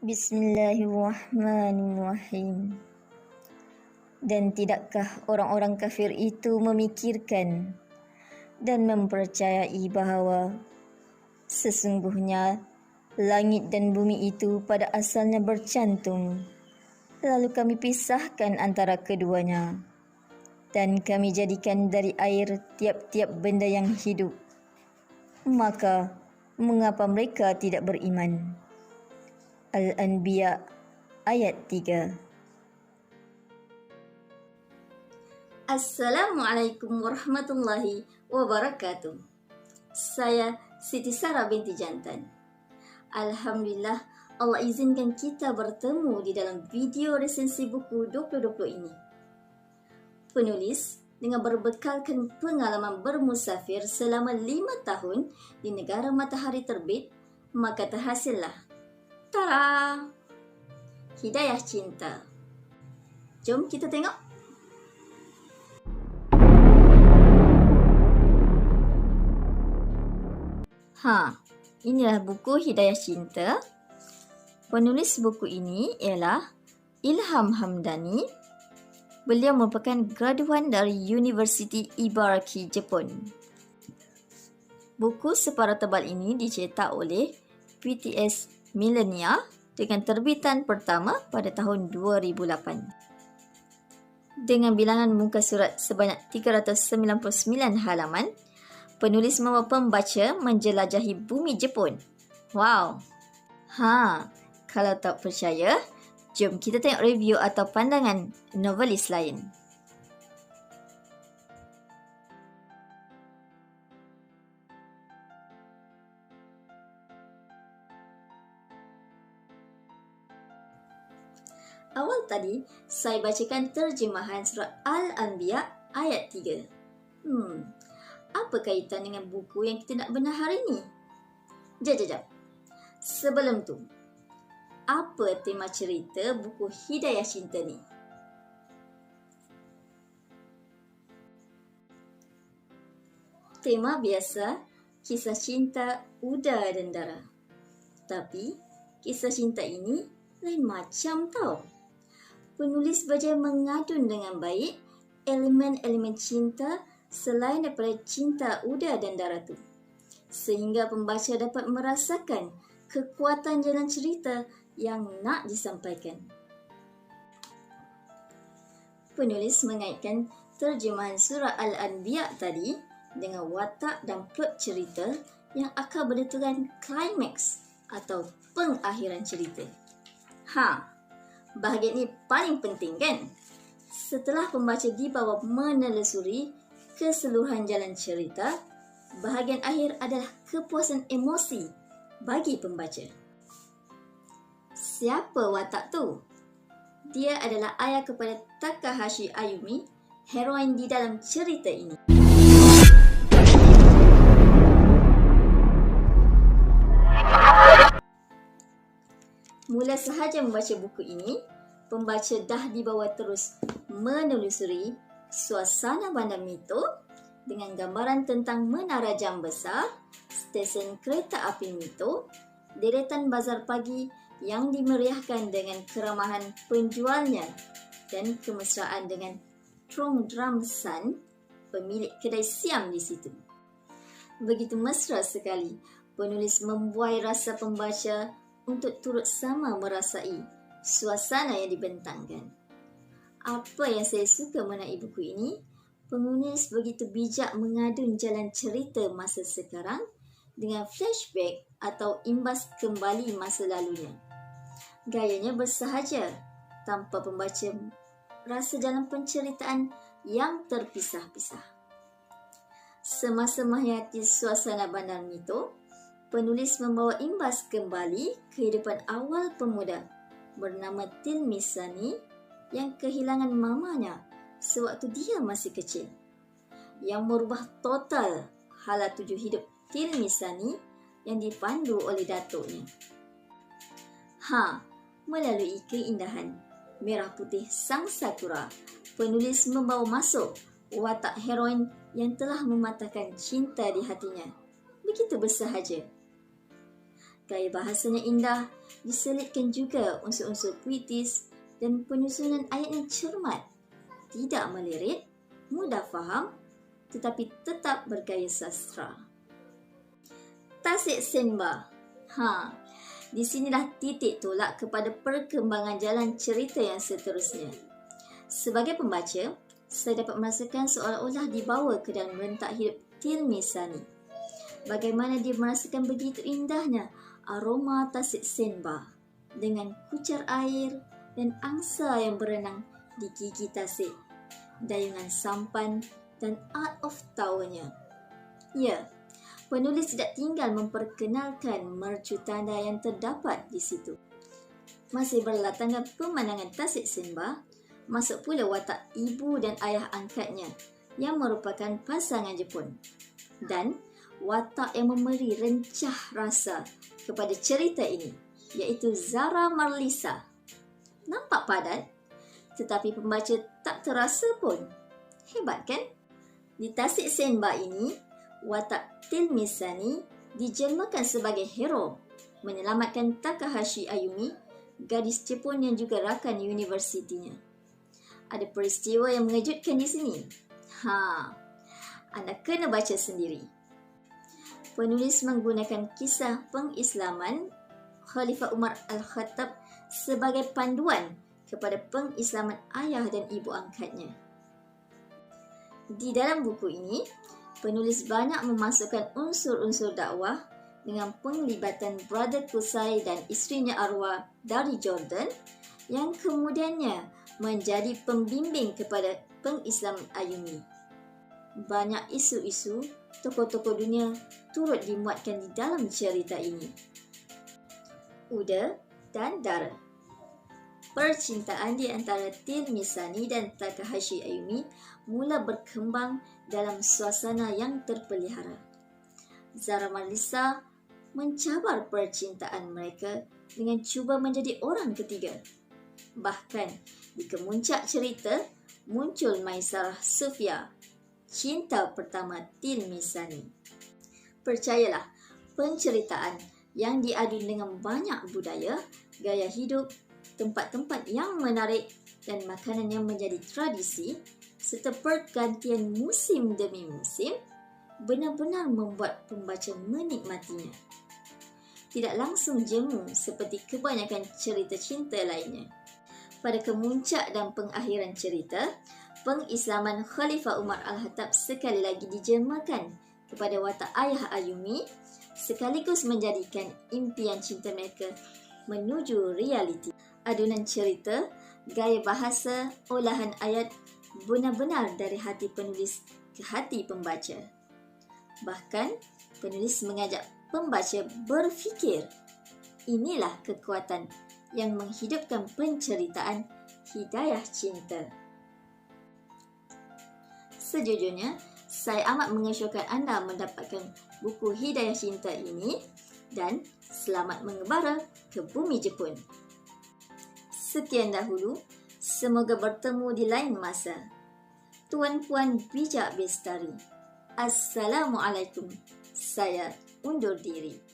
Bismillahirrahmanirrahim. Dan tidakkah orang-orang kafir itu memikirkan dan mempercayai bahawa sesungguhnya langit dan bumi itu pada asalnya bercantum, lalu kami pisahkan antara keduanya, dan kami jadikan dari air tiap-tiap benda yang hidup. Maka mengapa mereka tidak beriman? Al-Anbiya ayat 3. Assalamualaikum warahmatullahi wabarakatuh. Saya Siti Sarah binti Jantan. Alhamdulillah, Allah izinkan kita bertemu di dalam video resensi buku 2020 ini. Penulis dengan berbekalkan pengalaman bermusafir selama 5 tahun di negara matahari terbit, maka terhasillah Tara! Hidayah Cinta. Jom kita tengok. Inilah buku Hidayah Cinta. Penulis buku ini ialah Ilham Hamdani. Beliau merupakan graduan dari University Ibaraki, Jepun. Buku separuh tebal ini dicetak oleh PTS Millennia dengan terbitan pertama pada tahun 2008. Dengan bilangan muka surat sebanyak 399 halaman, penulis membawa pembaca menjelajahi bumi Jepun. Wow! Kalau tak percaya, jom kita tengok review atau pandangan novelis lain. Awal tadi, saya bacakan terjemahan surah Al-Anbiya ayat 3. Apa kaitan dengan buku yang kita nak benar hari ni? Jap. Sebelum tu, apa tema cerita buku Hidayah Cinta ni? Tema biasa, kisah cinta udara dan darah. Tapi, kisah cinta ini lain macam tau. Penulis berjaya mengadun dengan baik elemen-elemen cinta selain daripada cinta udara dan darah tu, sehingga pembaca dapat merasakan kekuatan jalan cerita yang nak disampaikan. Penulis mengaitkan terjemahan surah Al-Anbiya tadi dengan watak dan plot cerita yang akan menentukan klimaks atau pengakhiran cerita. Bahagian ini paling penting kan? Setelah pembaca dibawa menelusuri keseluruhan jalan cerita, bahagian akhir adalah kepuasan emosi bagi pembaca. Siapa watak tu? Dia adalah ayah kepada Takahashi Ayumi, heroin di dalam cerita ini. Mula sahaja membaca buku ini, pembaca dah dibawa terus menelusuri suasana bandar Mito dengan gambaran tentang menara jam besar, stesen kereta api Mito, deretan bazar pagi yang dimeriahkan dengan keramahan penjualnya dan kemesraan dengan Trong Dram San, pemilik kedai siam di situ. Begitu mesra sekali, penulis membuai rasa pembaca untuk turut sama merasai suasana yang dibentangkan. Apa yang saya suka mengenai buku ini, penulis begitu bijak mengadun jalan cerita masa sekarang dengan flashback atau imbas kembali masa lalunya. Gayanya bersahaja tanpa pembaca rasa dalam penceritaan yang terpisah-pisah. Semasa menghayati suasana bandar Mito, penulis membawa imbas kembali kehidupan awal pemuda bernama Tilmisani yang kehilangan mamanya sewaktu dia masih kecil, yang merubah total hala tuju hidup Tilmisani yang dipandu oleh datuknya. Melalui keindahan merah putih sang sakura, penulis membawa masuk watak heroin yang telah mematahkan cinta di hatinya. Begitu bersahaja. Gaya bahasanya indah diselitkan juga unsur-unsur puitis dan penyusunan ayat yang cermat, tidak melirik, mudah faham, tetapi tetap bergaya sastra. Tasik Senba. Di sinilah titik tolak kepada perkembangan jalan cerita yang seterusnya. Sebagai pembaca, saya dapat merasakan seolah-olah dibawa ke dalam rentak hidup Tilmisani. Bagaimana dia merasakan begitu indahnya aroma Tasik Senba dengan kucar air dan angsa yang berenang di gigi tasik, dayungan sampan dan art of towernya. Ya, penulis tidak tinggal memperkenalkan mercu tanda yang terdapat di situ. Masih berlatarkan pemandangan Tasik Senba, masuk pula watak ibu dan ayah angkatnya yang merupakan pasangan Jepun. Dan watak yang memberi rencah rasa kepada cerita ini, iaitu Zara Marlisa. Nampak padat, tetapi pembaca tak terasa pun. Hebat kan? Di Tasik Senba ini, watak Tilmisani dijelmakan sebagai hero, menyelamatkan Takahashi Ayumi, gadis Jepun yang juga rakan universitinya. Ada peristiwa yang mengejutkan di sini. Anda kena baca sendiri. Penulis menggunakan kisah pengislaman Khalifah Umar Al-Khattab sebagai panduan kepada pengislaman ayah dan ibu angkatnya. Di dalam buku ini, penulis banyak memasukkan unsur-unsur dakwah dengan penglibatan Brother Qusay dan isterinya Arwah dari Jordan yang kemudiannya menjadi pembimbing kepada pengislaman Ayumi. Banyak isu-isu tokoh-tokoh dunia turut dimuatkan di dalam cerita ini. Uda dan Dara. Percintaan di antara Tilmisani dan Takahashi Ayumi mula berkembang dalam suasana yang terpelihara. Zara Marlisa mencabar percintaan mereka dengan cuba menjadi orang ketiga. Bahkan di kemuncak cerita muncul Maisarah Sufia, cinta pertama Tilmisani. Percayalah, penceritaan yang diadu dengan banyak budaya, gaya hidup, tempat-tempat yang menarik dan makanan yang menjadi tradisi serta pergantian musim demi musim benar-benar membuat pembaca menikmatinya. Tidak langsung jemu seperti kebanyakan cerita cinta lainnya. Pada kemuncak dan pengakhiran cerita, pengislaman Khalifah Umar Al-Khattab sekali lagi dijelmakan kepada watak ayah Ayumi sekaligus menjadikan impian cinta mereka menuju realiti. Adunan cerita, gaya bahasa, olahan ayat benar-benar dari hati penulis ke hati pembaca. Bahkan, penulis mengajak pembaca berfikir. Inilah kekuatan yang menghidupkan penceritaan Hidayah Cinta. Sejujurnya, saya amat mengesyorkan anda mendapatkan buku Hidayah Cinta ini dan selamat mengembara ke bumi Jepun. Sekian dahulu, semoga bertemu di lain masa. Tuan-puan bijak bestari. Assalamualaikum. Saya undur diri.